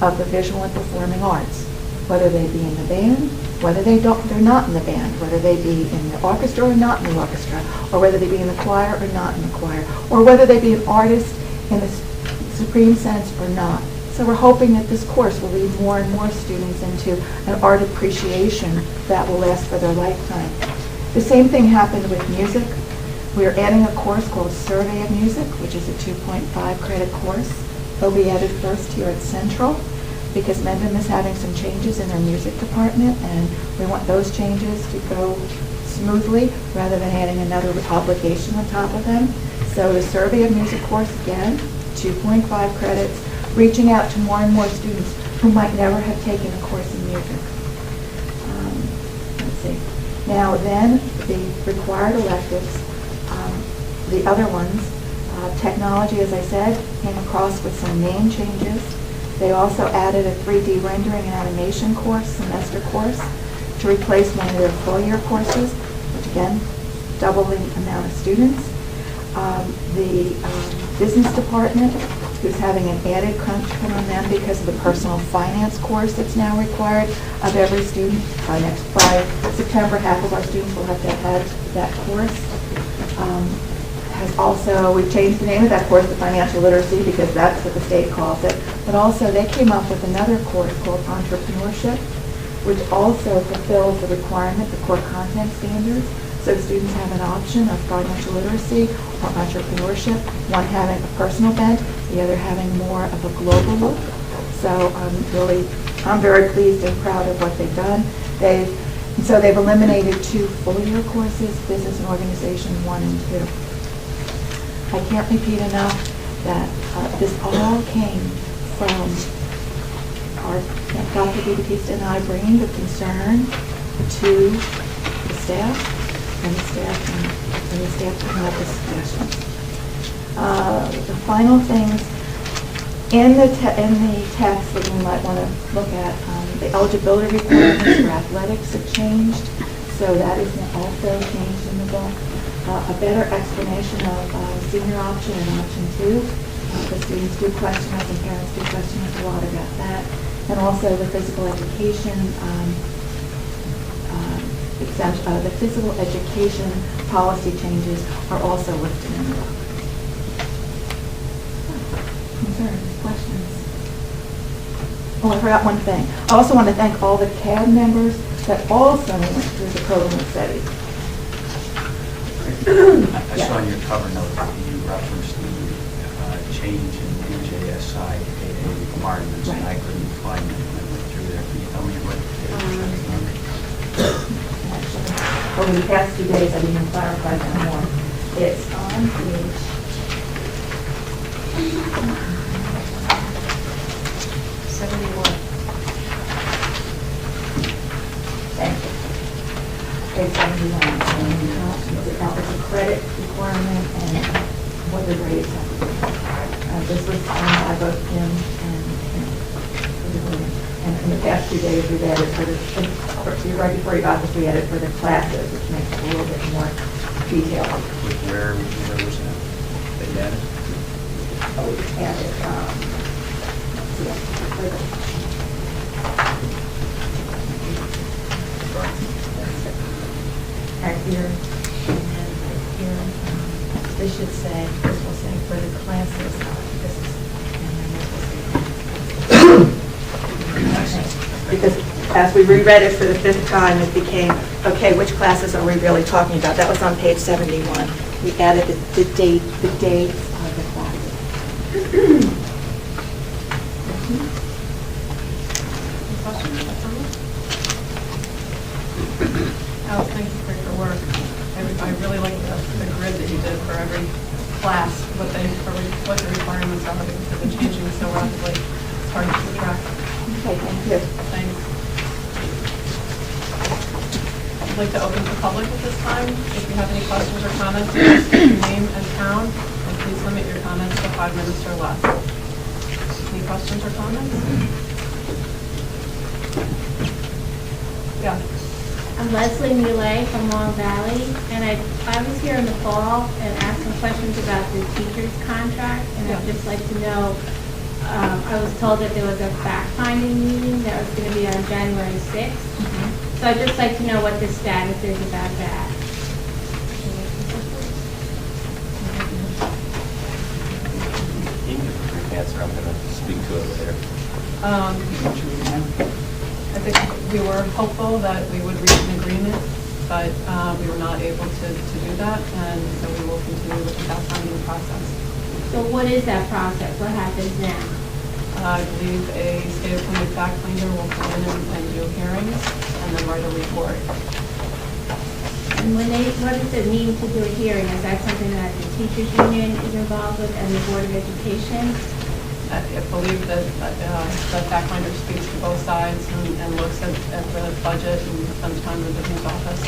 of the visual and performing arts, whether they be in the band, whether they're not in the band, whether they be in the orchestra or not in the orchestra, or whether they be in the choir or not in the choir, or whether they be an artist in the supreme sense or not. So we're hoping that this course will lead more and more students into an art appreciation that will last for their lifetime. The same thing happened with music. We are adding a course called Survey of Music, which is a 2.5 credit course. It'll be added first here at Central because Mendham is having some changes in their music department, and we want those changes to go smoothly rather than adding another obligation on top of them. So the Survey of Music course, again, 2.5 credits, reaching out to more and more students who might never have taken a course in music. Let's see. Now then, the required electives, the other ones, technology, as I said, came across with some name changes. They also added a 3D rendering and animation course, semester course, to replace one of their full-year courses, which again, doubling the amount of students. The business department is having an added crunch put on them because of the personal finance course that's now required of every student. By September, half of our students will have to have had that course. We've changed the name of that course to financial literacy because that's what the state calls it. But also they came up with another course called entrepreneurship, which also fulfills the requirement, the core content standards. So students have an option of financial literacy or entrepreneurship, one having a personal bent, the other having more of a global look. So I'm very pleased and proud of what they've done. They've eliminated 2 full-year courses, business and organization 1 and 2. I can't repeat enough that this all came from our Dr. DeBattista and I bringing the concern to the staff, and the staff can have discussions. The final things in the text that we might want to look at, the eligibility requirements for athletics have changed, so that is also changed in the book. A better explanation of senior option and option 2. The students do question us and parents do question us a lot about that. And also the physical education exemption, the physical education policy changes are also listed in the book. Concerns, questions? Oh, I forgot one thing. I also want to thank all the CAB members that also went through the program of studies. I saw in your cover note that you referenced the change in NJSI AA requirements, right. And I couldn't find it when I went through there. Can you tell me what over the past 2 days, I didn't clarify that more. It's on page 71. Thank you. Page 71. It's a credit requirement and what the grades have to be. This was by both Kim and Kim. And in the past 2 days, we've added for the, right before you got this, we added for the classes, which makes it a little bit more detailed. Where was that? They added? Oh, we added, right here, and then right here, this should say, this will say for the classes, this is, and then this will say. Because as we reread it for the 5th time, it became, okay, which classes are we really talking about? That was on page 71. We added the dates of the classes. Alice, thank you for your work. I really like the grid that you did for every class, what the requirements are, because they're changing so rapidly. It's hard to keep track. Okay, thank you. Thanks. I'd like to open to the public at this time. If you have any questions or comments, please state your name and town, and please limit your comments to 5 minutes or less. Any questions or comments? Yeah. I'm Leslie Muley from Long Valley, and I was here in the fall and asked some questions about the teacher's contract, and I'd just like to know, I was told that there was a fact-finding meeting that was going to be on January 6th. So I'd just like to know what the status is about that. You can give a brief answer, I'm going to speak to it later. I think we were hopeful that we would reach an agreement, but we were not able to do that, and so we will continue with the fact-finding process. So what is that process? What happens now? I believe a state-appointed fact finder will come in and do hearings and then write a report. And what does it mean to do a hearing? Is that something that the teachers union is involved with and the Board of Education? I believe that the fact finder speaks to both sides and looks at the budget and spends time in the business office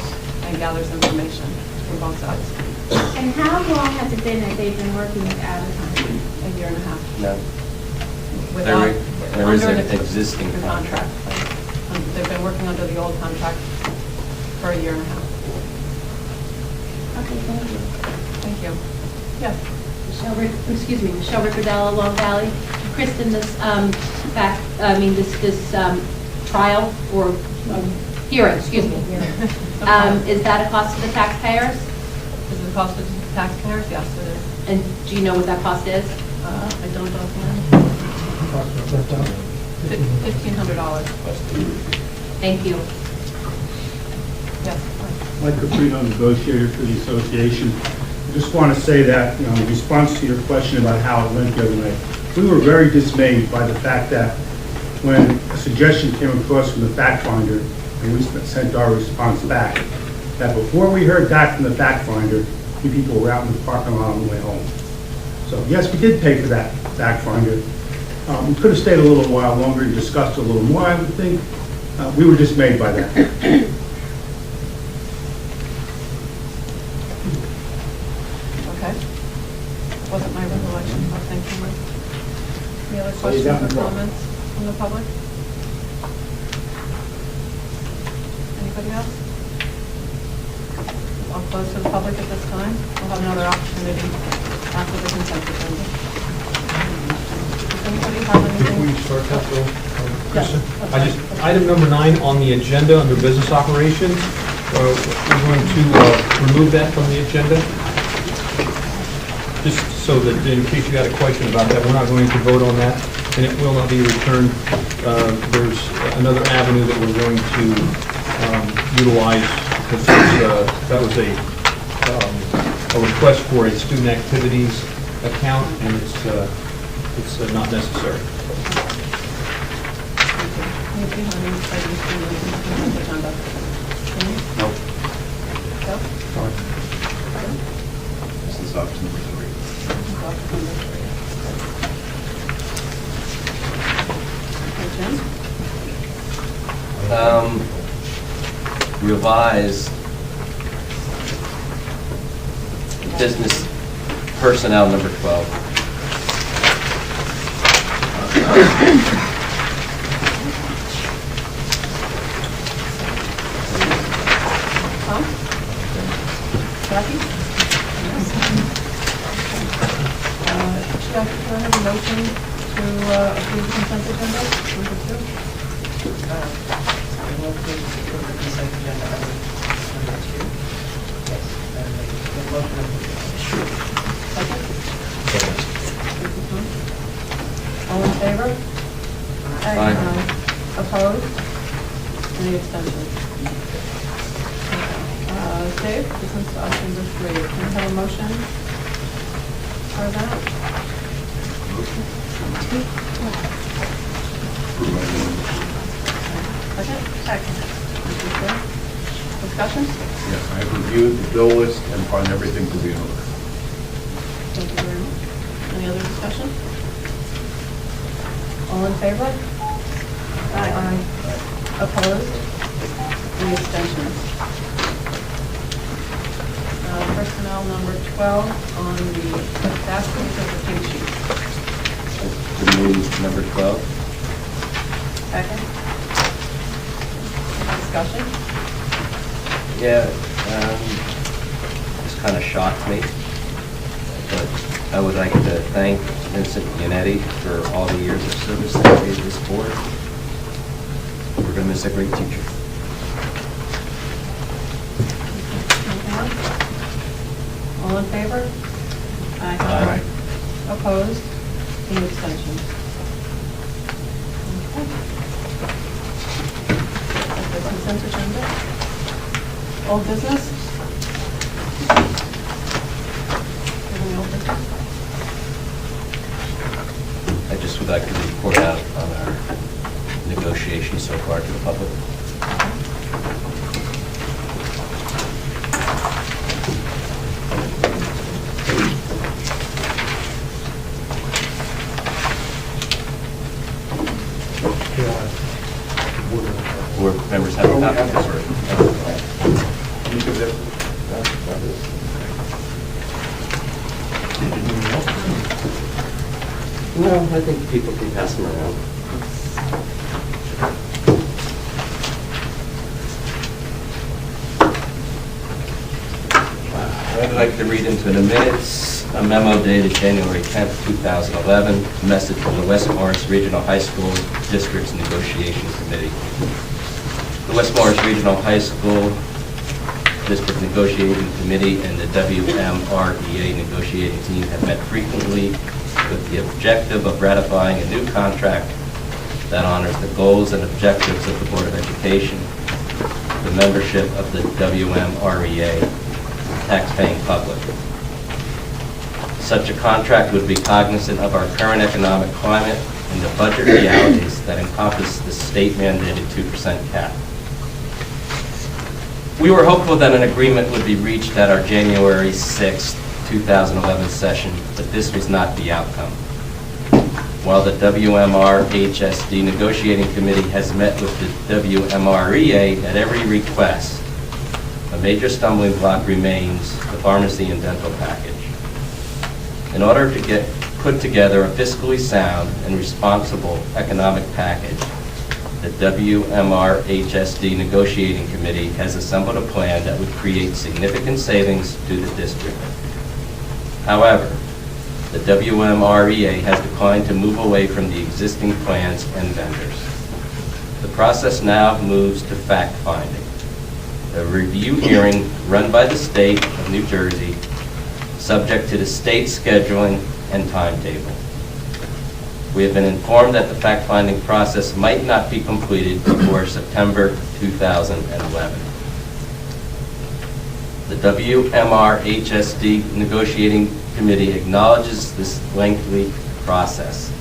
and gathers information from both sides. And how long has it been that they've been working with advertising? A year and a half. No. Without, There is under an existing contract. They've been working under the old contract for a year and a half. Okay, thank you. Thank you. Yes. Michelle Ricardella, Long Valley. Kristen, this trial or hearing, excuse me. Is that a cost to the taxpayers? Is it a cost to taxpayers? Yes, it is. And do you know what that cost is? I don't offhand. $1,500. Thank you. Yes. Mike Caprino, negotiator for the association. I just want to say that, in response to your question about how it went the other night, we were very dismayed by the fact that when a suggestion came across from the fact finder, and we sent our response back, that before we heard back from the fact finder, we people were out in the parking lot on the way home. So yes, we did pay for that fact finder. We could have stayed a little while longer and discussed a little more, I would think. We were dismayed by that. Okay. Wasn't my recollection, but thank you, Mike. Any other So you questions or got me wrong. comments from the public? Anybody else? I'll close to the public at this time. We'll have another opportunity after the consent agenda. Does anybody have anything? Before you start that, Bill, Kristen, Yes. item number 9 on the agenda under business operations, we're going to remove that from the agenda. Just so that in case you had a question about that, we're not going to vote on that, and it will not be returned. There's another avenue that we're going to utilize, because that was a request for a student activities account, and it's not necessary. Anything on any items to the consent agenda? Nope. Joe? This is option number 3. Revised business personnel number 12. Tom? Jackie? Jackie, can I have a motion to approve the consent agenda, number 2? I will approve the consent agenda item number 2. Yes, and the motion Second? All in favor? Aye. Opposed? Any abstentions? Dave, business option number 3. Can I have a motion for that? Second. Discussion? Yes, I have reviewed the bill list and find everything to be in order. Thank you very much. Any other discussion? All in favor? Aye. Opposed? Any abstentions? Personnel number 12 on the back page of the pink sheet. Remove number 12. Second. Discussion? Yeah, this kind of shocked me, but I would like to thank Vincent Giannetti for all the years of service that he gave this board. We're going to miss a great teacher. All in favor? Aye. Opposed? Any abstentions? Okay. The consent agenda. Old business? Any old business? I just would like to report out on our negotiations so far to the public. Board members have a copy of No, I think people can pass them around. I'd like to read into the minutes a memo dated January 10th, 2011, a message from the West Morris Regional High School District's Negotiation Committee. The West Morris Regional High School District Negotiating Committee and the WMREA negotiating team have met frequently with the objective of ratifying a new contract that honors the goals and objectives of the Board of Education, the membership of the WMREA, tax-paying public. Such a contract would be cognizant of our current economic climate and the budget realities that encompass the state-mandated 2% cap. We were hopeful that an agreement would be reached at our January 6, 2011 session, but this was not the outcome. While the WMR HSD Negotiating Committee has met with the WMREA at every request, a major stumbling block remains the pharmacy and dental package. In order to put together a fiscally sound and responsible economic package, the WMR HSD Negotiating Committee has assembled a plan that would create significant savings to the district. However, the WMREA has declined to move away from the existing plans and vendors. The process now moves to fact-finding, a review hearing run by the state of New Jersey, subject to the state scheduling and timetable. We have been informed that the fact-finding process might not be completed before September 2011. The WMR HSD Negotiating Committee acknowledges this lengthy process.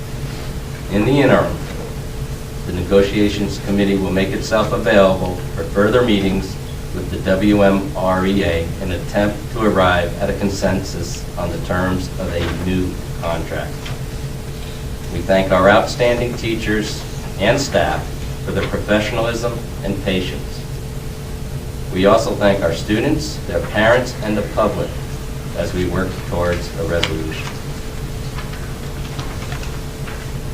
In the interim, the Negotiations Committee will make itself available for further meetings with the WMREA in an attempt to arrive at a consensus on the terms of a new contract. We thank our outstanding teachers and staff for their professionalism and patience. We also thank our students, their parents, and the public as we work towards a resolution.